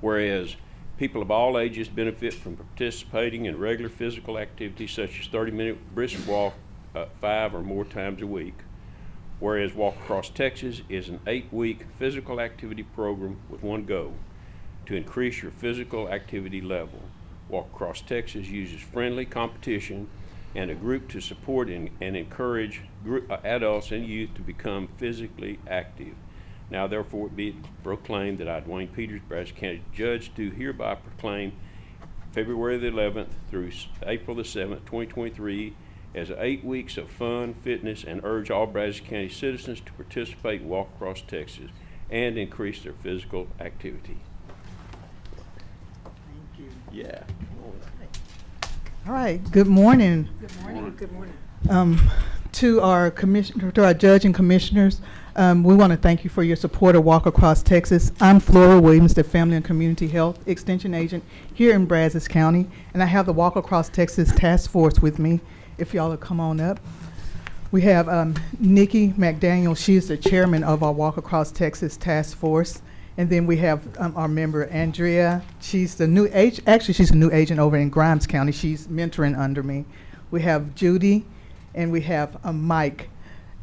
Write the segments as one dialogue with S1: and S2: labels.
S1: Whereas people of all ages benefit from participating in regular physical activities such as 30-minute brisk walk 5 or more times a week. Whereas Walk Across Texas is an 8-week physical activity program with one goal: to increase your physical activity level. Walk Across Texas uses friendly competition and a group to support and encourage adults and youth to become physically active. Now therefore it be proclaimed that I, Dwayne Peters, Brazos County Judge, do hereby proclaim February the 11th through April the 7th, 2023 as 8 weeks of fun, fitness, and urge all Brazos County citizens to participate in Walk Across Texas and increase their physical activity.
S2: Thank you.
S1: Yeah.
S2: All right. Good morning.
S3: Good morning. Good morning.
S2: To our judge and commissioners, we want to thank you for your support of Walk Across Texas. I'm Flora Williams, the Family and Community Health Extension Agent here in Brazos County, and I have the Walk Across Texas Task Force with me. If y'all will come on up. We have Nikki McDaniel. She is the chairman of our Walk Across Texas Task Force. And then we have our member, Andrea. She's the new she's a new agent over in Grimes County. She's mentoring under me. We have Judy, and we have Mike,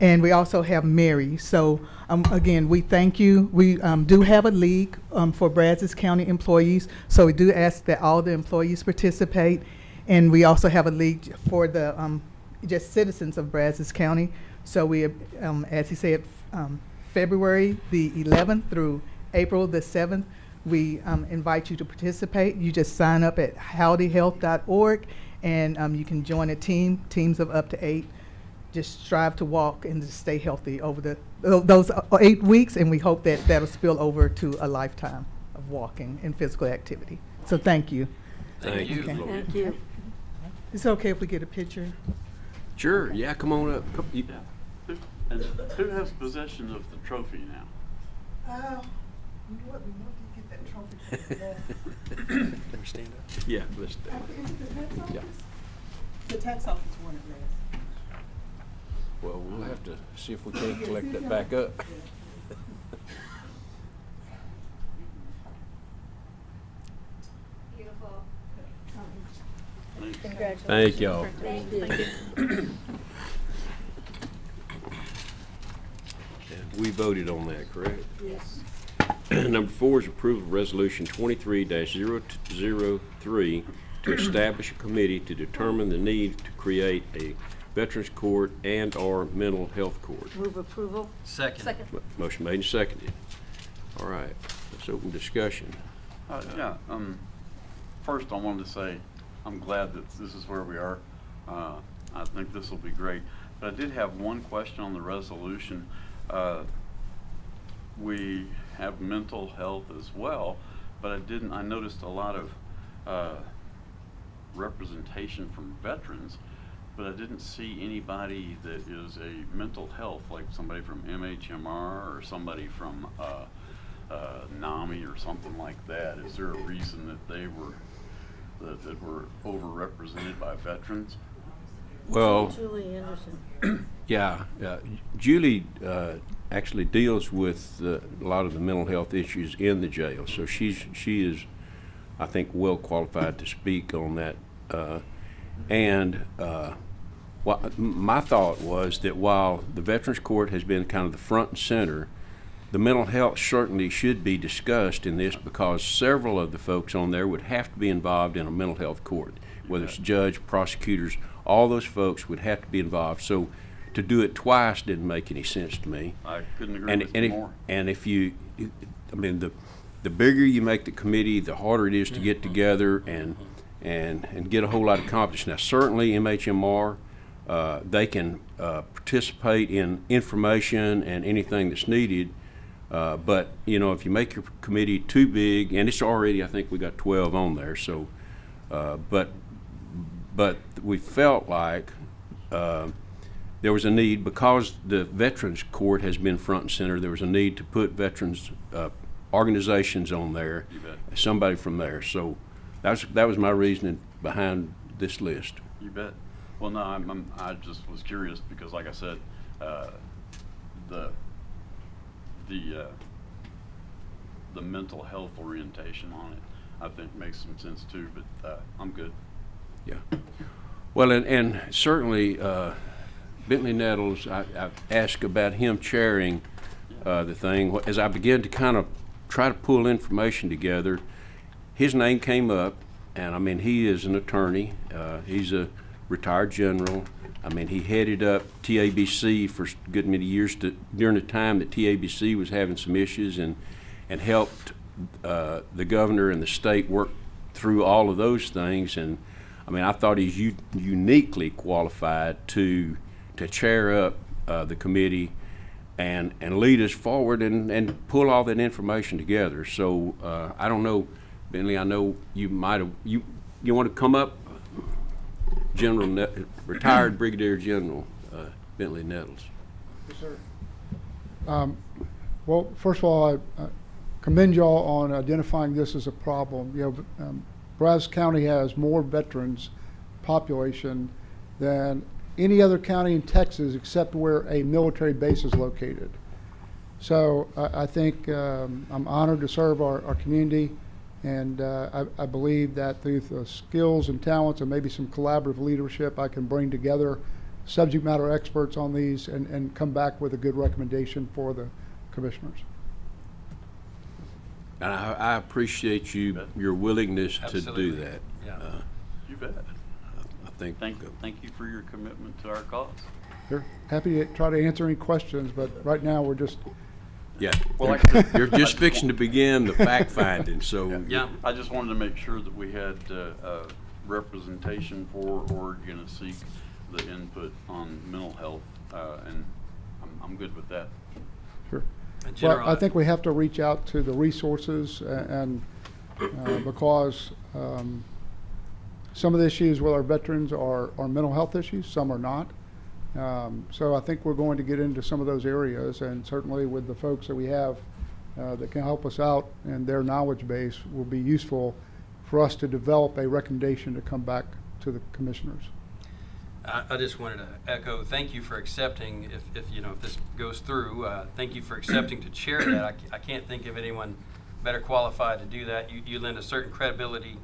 S2: and we also have Mary. So again, we thank you. We do have a league for Brazos County employees, so we do ask that all the employees participate. And we also have a league for the just citizens of Brazos County. So we, as he said, February the 11th through April the 7th, we invite you to participate. You just sign up at howdyhealth.org, and you can join a team, teams of up to 8. Just strive to walk and to stay healthy over those 8 weeks, and we hope that that'll spill over to a lifetime of walking and physical activity. So thank you.
S1: Thank you.
S2: Okay.
S3: Thank you.
S2: Is it okay if we get a picture?
S1: Sure, yeah, come on up.
S4: And who has possession of the trophy now?
S2: You know what, we want to get that trophy.
S1: Can we stand up? Yeah, let's do it. Yeah.
S2: The tax office wanted last.
S1: Well, we'll have to see if we can't collect that back up.
S3: Beautiful.
S4: Thanks.
S1: Thank y'all.
S3: Thank you.
S1: We voted on that, correct?
S3: Yes.
S1: Number 4 is approval of resolution 23-003 to establish a committee to determine the need to create a Veterans Court and/or mental health court.
S3: Move approval.
S5: Second.
S1: Motion made and seconded. All right, let's open discussion.
S4: First I wanted to say I'm glad that this is where we are. I think this will be great. But I did have one question on the resolution. We have mental health as well, but I noticed a lot of representation from veterans, but I didn't see anybody that is a mental health, like somebody from MHMR or somebody from NAMI or something like that. Is there a reason that they were that were overrepresented by veterans?
S1: Well,
S3: Julie Anderson.
S1: yeah, Julie actually deals with a lot of the mental health issues in the jail, so she is, I think, well qualified to speak on that. My thought was that while the Veterans Court has been kind of the front and center, the mental health certainly should be discussed in this, because several of the folks on there would have to be involved in a mental health court, whether it's judge, prosecutors, all those folks would have to be involved. So to do it twice didn't make any sense to me.
S4: I couldn't agree with you more.
S1: And if you, I mean, the bigger you make the committee, the harder it is to get together and get a whole lot accomplished. Now, certainly MHMR, they can participate in information and anything that's needed. But you know, if you make your committee too big, and it's already, I think we got 12 on there. So, but we felt like there was a need, because the Veterans Court has been front and center. There was a need to put veterans organizations on there, somebody from there. So that was my reasoning behind this list.
S4: You bet. Well, no, I just was curious because, like I said, the the mental health orientation on it, I think makes some sense too, but I'm good.
S1: Yeah. Well, and certainly Bentley Nettles, I asked about him chairing the thing. As I began to kind of try to pull information together, his name came up, and I mean, he is an attorney. He's a retired general. I mean, he headed up TABC for a good many years during the time that TABC was having some issues, and helped the governor and the state work through all of those things. And I mean, I thought he's uniquely qualified to chair up the committee and lead us forward and pull all that information together. So I don't know, Bentley, I know you might have, you want to come up? Retired Brigadier General Bentley Nettles.
S5: Yes, sir. Well, first of all, I commend y'all on identifying this as a problem. You know, Brazos County has more veterans population than any other county in Texas except where a military base is located. So I think I'm honored to serve our community, and I believe that through the skills and talents and maybe some collaborative leadership, I can bring together subject matter experts on these and come back with a good recommendation for the commissioners.
S1: And I appreciate your willingness to do that.
S6: Yeah.
S4: You bet.
S1: I think.
S4: Thank you for your commitment to our cause.
S5: Sure. Happy to try to answer any questions, but right now we're just
S1: Yeah.
S4: Well,
S1: You're just fixing to begin the fact finding, so.
S6: Yeah.
S4: I just wanted to make sure that we had representation for, or going to seek the input on mental health, and I'm good with that.
S5: sure.
S6: General,
S5: Well, I think we have to reach out to the resources and because some of the issues with our veterans are mental health issues, some are not. So I think we're going to get into some of those areas, and certainly with the folks that we have that can help us out and their knowledge base will be useful for us to develop a recommendation to come back to the commissioners.
S6: I just wanted to echo, thank you for accepting, if this goes through, thank you for accepting to chair that. I can't think of anyone better qualified to do that. You lend a certain credibility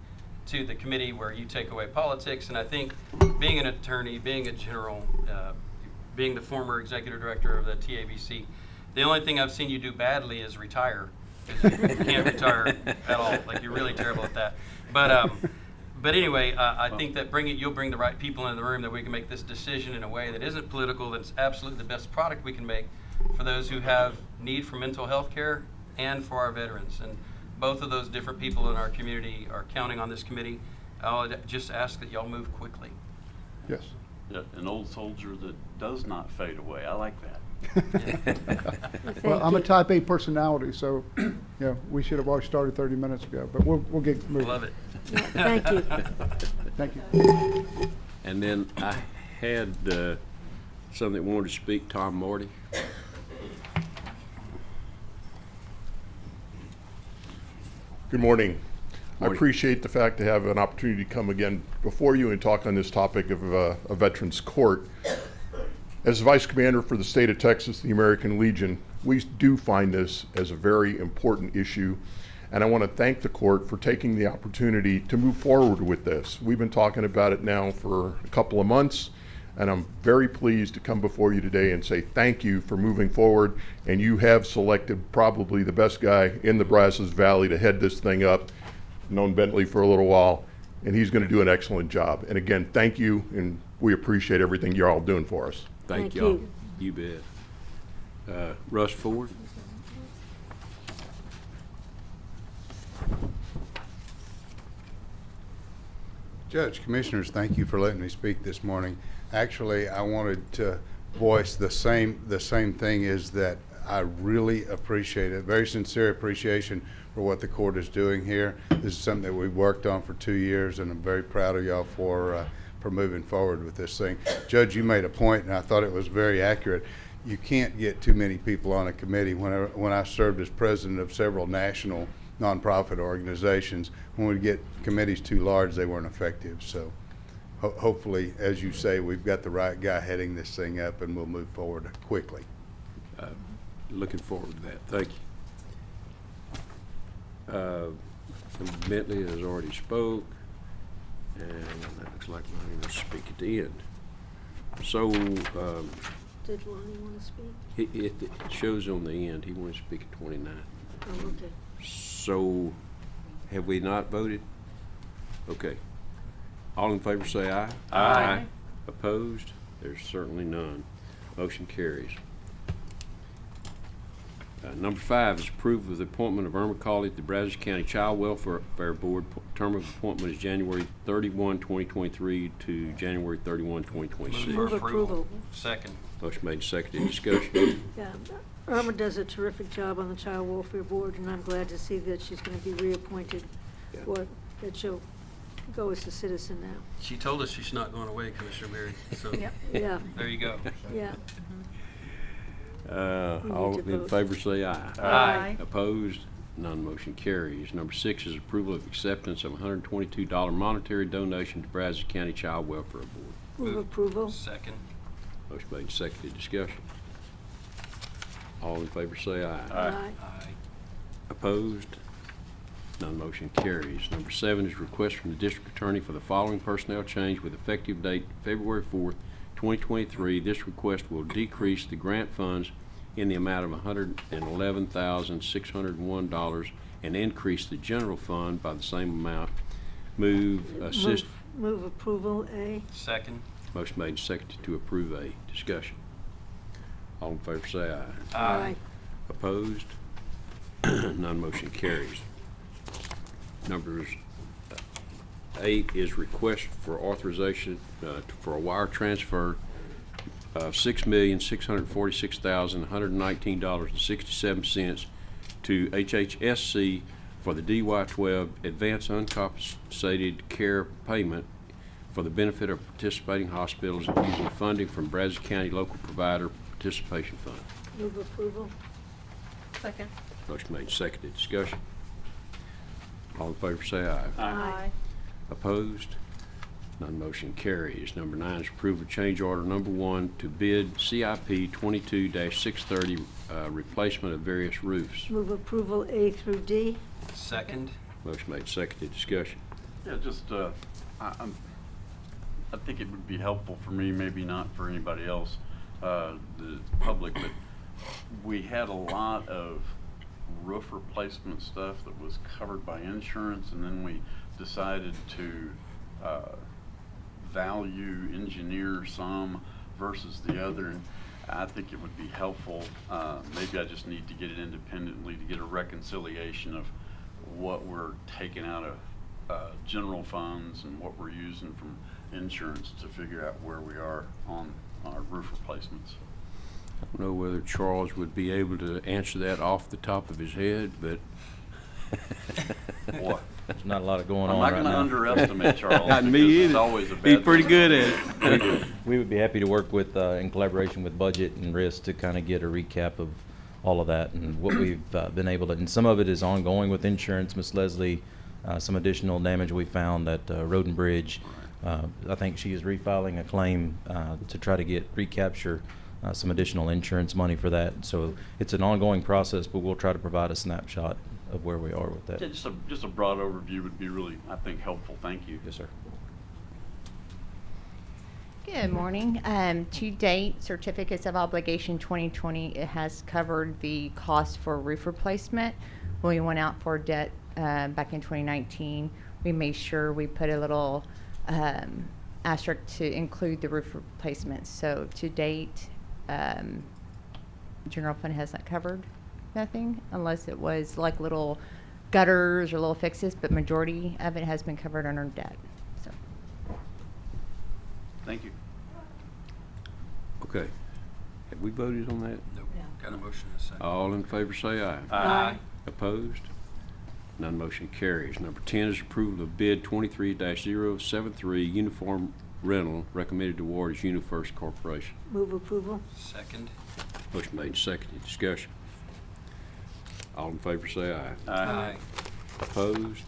S6: to the committee where you take away politics, and I think being an attorney, being a general, being the former executive director of the TABC, the only thing I've seen you do badly is retire. 'Cause you can't retire at all. Like, you're really terrible at that. But anyway, I think that you'll bring the right people in the room that we can make this decision in a way that isn't political, that's absolutely the best product we can make for those who have need for mental health care and for our veterans. And both of those different people in our community are counting on this committee. I'll just ask that y'all move quickly.
S5: Yes.
S4: Yeah, an old soldier that does not fade away. I like that.
S5: Well, I'm a
S3: you.
S5: type A personality, so we should have already started 30 minutes ago, but we'll get moving.
S6: Love it.
S3: Thank you.
S5: Thank you.
S1: And then I had something that wanted to speak, Tom Morty.
S7: Good morning. I
S1: Morning.
S7: appreciate the fact to have an opportunity to come again before you and talk on this topic of a Veterans Court. As Vice Commander for the state of Texas, the American Legion, we do find this as a very important issue, and I want to thank the court for taking the opportunity to move forward with this. We've been talking about it now for a couple of months, and I'm very pleased to come before you today and say thank you for moving forward, and you have selected probably the best guy in the Brazos Valley to head this thing up. Known Bentley for a little while, and he's going to do an excellent job. And again, thank you, and we appreciate everything you're all doing for us.
S1: Thank
S3: Thank
S1: y'all.
S3: you.
S1: You bet. Russ Ford.
S8: Judge, Commissioners, thank you for letting me speak this morning. Actually, I wanted to voice the same thing, is that I really appreciate it, very sincere appreciation for what the court is doing here. This is something that we've worked on for 2 years, and I'm very proud of y'all for moving forward with this thing. Judge, you made a point, and I thought it was very accurate. You can't get too many people on a committee. When I served as president of several national nonprofit organizations, when we get committees too large, they weren't effective. So hopefully, as you say, we've got the right guy heading this thing up, and we'll move forward quickly.
S1: Looking forward to that. Thank you. Bentley has already spoke, and that looks like Lonnie wants to speak at the end. So,
S3: Did Lonnie want to speak?
S1: it shows on the end, he wants to speak at 29.
S3: Oh, okay.
S1: So, have we not voted? Okay. All in favor say aye.
S3: Aye.
S1: Opposed? There's certainly none. Motion carries. Number 5 is approval of the appointment of Irma Cawley to the Brazos County Child Welfare Board. Term of appointment is January 31, 2023 to January 31, 2026.
S6: Move
S3: Move
S6: for approval.
S3: approval.
S6: Second.
S1: Motion made, seconded, discussion.
S3: Yeah, Irma does a terrific job on the Child Welfare Board, and I'm glad to see that she's going to be reappointed,
S1: Yeah.
S3: or that she'll go as a citizen now.
S6: She told us she's not going away, Commissioner Berry, so
S3: Yeah,
S6: there you go.
S3: yeah. We need
S1: All
S3: to
S1: in
S3: vote.
S1: favor say aye.
S6: Aye.
S1: Opposed? None motion carries. Number 6 is approval of acceptance of $122 monetary donation to Brazos County Child Welfare Board.
S3: Move approval.
S6: Second.
S1: Motion made, seconded, discussion. All in favor say aye.
S3: Aye.
S6: Aye.
S1: Opposed? None motion carries. Number 7 is request from the district attorney for the following personnel change with effective date February 4th, 2023. This request will decrease the grant funds in the amount of $111,601 and increase the general fund by the same amount.
S3: Move approval, A.
S6: Second.
S1: Motion made and seconded to approve A. Discussion. All in favor say aye.
S3: Aye.
S1: Opposed? None motion carries. Numbers 8 is request for authorization for a wire transfer of $6,646,119.67 to HHSC for the DY12 Advanced Uncompensated Care Payment for the benefit of participating hospitals using funding from Brazos County Local Provider Participation Fund.
S3: Move approval.
S9: Second.
S1: Motion made, seconded, discussion. All in favor say aye.
S3: Aye.
S1: Opposed? None motion carries. Number 9 is approve of change order number 1 to bid CIP 22-630 replacement of various roofs.
S3: Move approval, A through D.
S6: Second.
S1: Motion made, seconded, discussion.
S4: Yeah, just, I think it would be helpful for me, maybe not for anybody else, the public, but we had a lot of roof replacement stuff that was covered by insurance, and then we decided to value engineer some versus the other, and I think it would be helpful, maybe I just need to get it independently to get a reconciliation of what we're taking out of general funds and what we're using from insurance to figure out where we are on our roof replacements.
S1: I don't know whether Charles would be able to answer that off the top of his head, but
S4: Boy,
S10: There's not a lot going
S4: I'm
S10: on
S4: not
S10: right
S4: gonna
S10: now.
S4: underestimate Charles.
S1: Not me
S4: because it's
S1: either.
S4: always a bad
S1: He's pretty
S4: thing.
S1: good at it.
S10: We would be happy to work with, in collaboration with budget and risk to kind of get a recap of all of that and what we've been able to, and some of it is ongoing with insurance. Miss Leslie, some additional damage we found at Road and Bridge. I think she is refiling a claim to try to get recapture some additional insurance money for that. So it's an ongoing process, but we'll try to provide a snapshot of where we are with that.
S4: Yeah, just a broad overview would be really, I think, helpful. Thank you.
S10: Yes, sir.
S9: Good morning. To date, Certificates of Obligation 2020, it has covered the cost for roof replacement. When we went out for debt back in 2019, we made sure we put a little asterisk to include the roof replacements. So to date, general fund hasn't covered nothing unless it was like little gutters or little fixes, but majority of it has been covered under debt. So.
S4: Thank you.
S1: Okay. Have we voted on that?
S6: Nope. Got a motion and a second.
S1: All in favor say aye.
S3: Aye.
S1: Opposed? None motion carries. Number 10 is approval of bid 23-073 uniform rental recommended award as UniFirst Corporation.
S3: Move approval.
S6: Second.
S1: Motion made and seconded. Discussion. All in favor say aye.
S6: Aye.
S1: Opposed?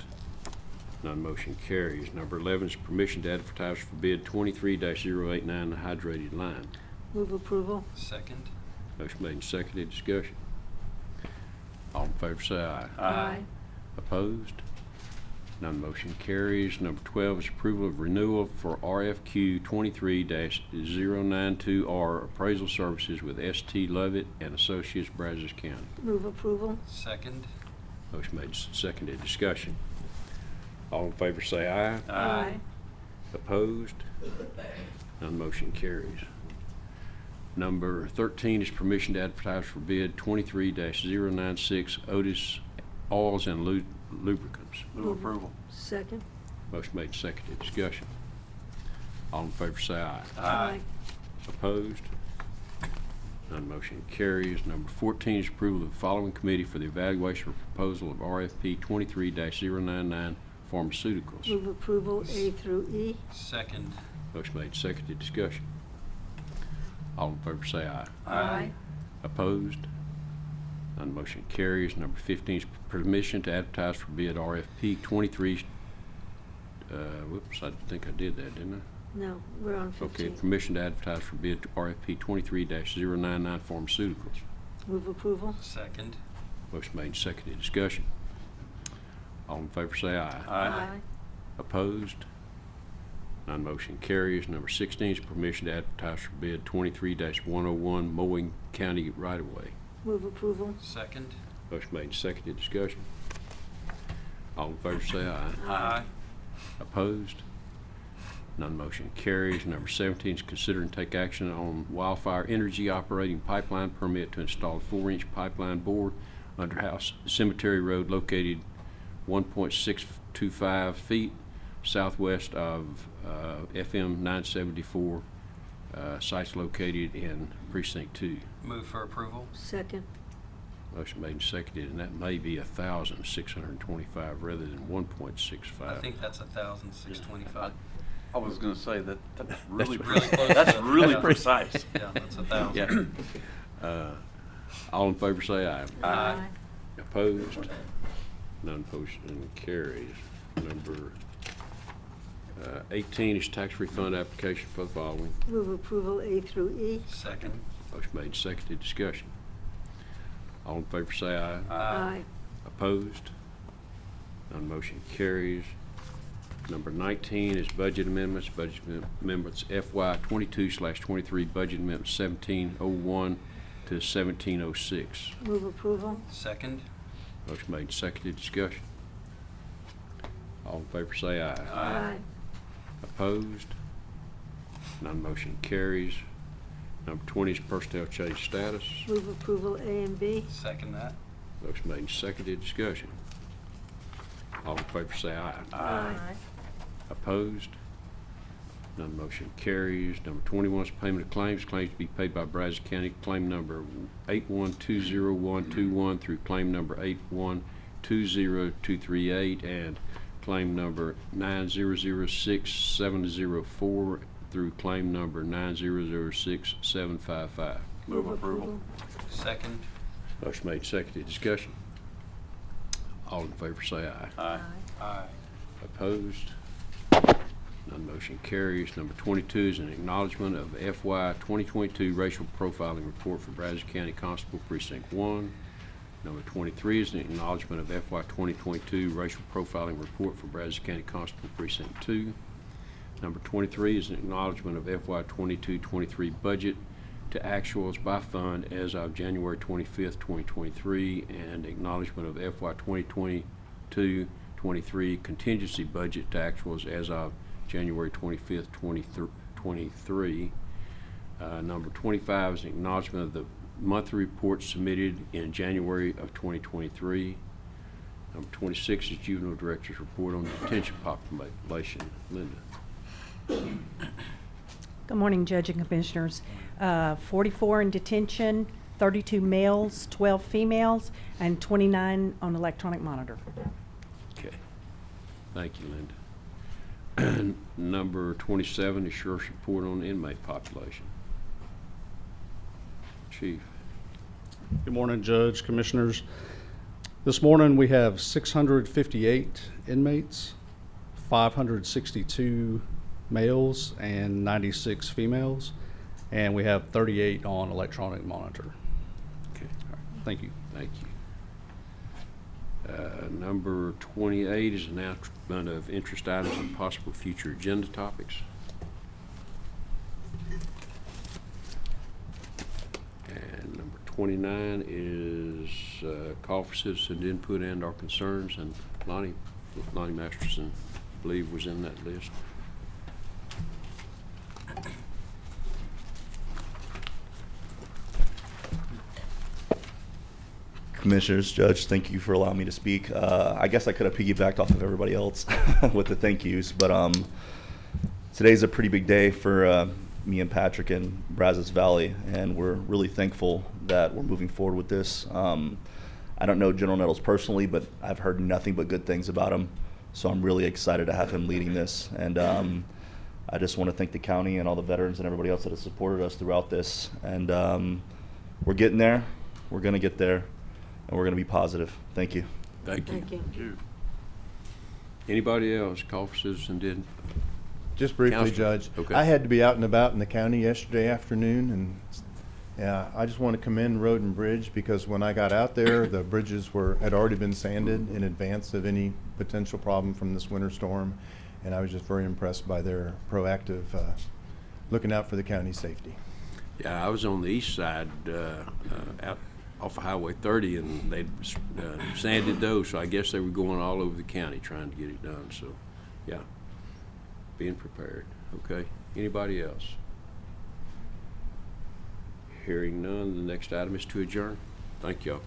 S1: None motion carries. Number 11 is permission to advertise for bid 23-089 the hydrated line.
S3: Move approval.
S6: Second.
S1: Motion made and seconded. Discussion. All in favor say aye.
S3: Aye.
S1: Opposed? None motion carries. Number 12 is approval of renewal for RFQ 23-092R appraisal services with S.T. Lovett and Associates, Brazos County.
S3: Move approval.
S6: Second.
S1: Motion made, seconded. Discussion. All in favor say aye.
S3: Aye.
S1: Opposed? None motion carries. Number 13 is permission to advertise for bid 23-096 Otis Oils and Lubricants.
S4: Move approval.
S3: Second.
S1: Motion made, seconded. Discussion. All in favor say aye.
S3: Aye.
S1: Opposed? None motion carries. Number 14 is approval of the following committee for the evaluation of proposal of RFP 23-099 Pharmaceuticals.
S3: Move approval A through E.
S6: Second.
S1: Motion made, seconded. Discussion. All in favor say aye.
S3: Aye.
S1: Opposed? None motion carries. Number 15 is permission to advertise for bid RFP 23, whoops, I think I did that, didn't I?
S3: No, we're on 15.
S1: Okay, permission to advertise for bid RFP 23-099 Pharmaceuticals.
S3: Move approval.
S6: Second.
S1: Motion made, seconded. Discussion. All in favor say aye.
S3: Aye.
S1: Opposed? None motion carries. Number 16 is permission to advertise for bid 23-101 mowing county right-of-way.
S3: Move approval.
S6: Second.
S1: Motion made, seconded. Discussion. All in favor say aye.
S6: Aye.
S1: Opposed? None motion carries. Number 17 is consider and take action on Wildfire Energy operating pipeline permit to install a 4-inch pipeline board under House Cemetery Road located 1.625 feet southwest of FM 974, sites located in Precinct 2.
S6: Move for approval.
S3: Second.
S1: Motion made and seconded, and that may be 1,625 rather than 1.65.
S6: I think that's 1,625.
S4: I was gonna say that's really,
S6: really close.
S4: that's really
S6: Yeah.
S4: precise.
S6: Yeah, that's 1,000.
S1: Yeah. All in favor say aye.
S6: Aye.
S1: Opposed? None motion carries. Number 18 is tax refund application for the following.
S3: Move approval A through E.
S6: Second.
S1: Motion made, seconded. Discussion. All in favor say aye.
S3: Aye.
S1: Opposed? None motion carries. Number 19 is budget amendments. Budget amendments FY 22/23 budget amendment 1701 to 1706.
S3: Move approval.
S6: Second.
S1: Motion made, seconded. Discussion. All in favor say aye.
S3: Aye.
S1: Opposed? None motion carries. Number 20 is personnel change status.
S3: Move approval A and B.
S6: Second that.
S1: Motion made and seconded. Discussion. All in favor say aye.
S3: Aye.
S1: Opposed? None motion carries. Number 21 is payment of claims. Claims to be paid by Brazos County. Claim number 8120121 through claim number 8120238 and claim number 9006704 through claim number 9006755.
S4: Move approval.
S6: Second.
S1: Motion made, seconded. Discussion. All in favor say aye.
S4: Aye.
S6: Aye.
S1: Opposed? None motion carries. Number 22 is an acknowledgement of FY 2022 racial profiling report for Brazos County Constable Precinct 1. Number 23 is an acknowledgement of FY 2022 racial profiling report for Brazos County Constable Precinct 2. Number 23 is an acknowledgement of FY 22-23 budget to actuals by fund as of January 25th, 2023, and acknowledgement of FY 2022-23 contingency budget to actuals as of January 25th, 2023. Number 25 is an acknowledgement of the monthly report submitted in January of 2023. Number 26 is Juvenile Director's Report on the Detention Population. Linda.
S11: Good morning, Judge and Commissioners. 44 in detention, 32 males, 12 females, and 29 on electronic monitor.
S1: Okay. Thank you, Linda. Number 27 is Sheriff's Report on the inmate population. Chief.
S12: Good morning, Judge, Commissioners. This morning we have 658 inmates, 562 males and 96 females, and we have 38 on electronic monitor.
S1: Okay.
S12: Thank you.
S1: Thank you. Number 28 is announcement of interest items and possible future agenda topics. And number 29 is call for citizen input and our concerns, and Lonnie Masterson, I believe, was in that list.
S13: Commissioners, Judge, thank you for allowing me to speak. I guess I could have piggybacked off of everybody else with the thank yous, but today's a pretty big day for me and Patrick in Brazos Valley, and we're really thankful that we're moving forward with this. I don't know General Nettles personally, but I've heard nothing but good things about him, so I'm really excited to have him leading this. And I just want to thank the county and all the veterans and everybody else that has supported us throughout this. And we're getting there. We're going to get there. And we're going to be positive. Thank you.
S1: Thank you.
S3: Thank you.
S4: Thank you.
S1: Anybody else call for citizen did?
S14: Just briefly,
S1: Counselor.
S14: Judge.
S1: Okay.
S14: I had to be out and about in the county yesterday afternoon, and I just want to commend Road and Bridge, because when I got out there, the bridges had already been sanded in advance of any potential problem from this winter storm, and I was just very impressed by their proactive looking out for the county's safety.
S1: Yeah, I was on the east side, out off of Highway 30, and they sanded those, so I guess they were going all over the county trying to get it done. So, yeah, being prepared. Okay, anybody else? Hearing none, the next item is to adjourn. Thank y'all.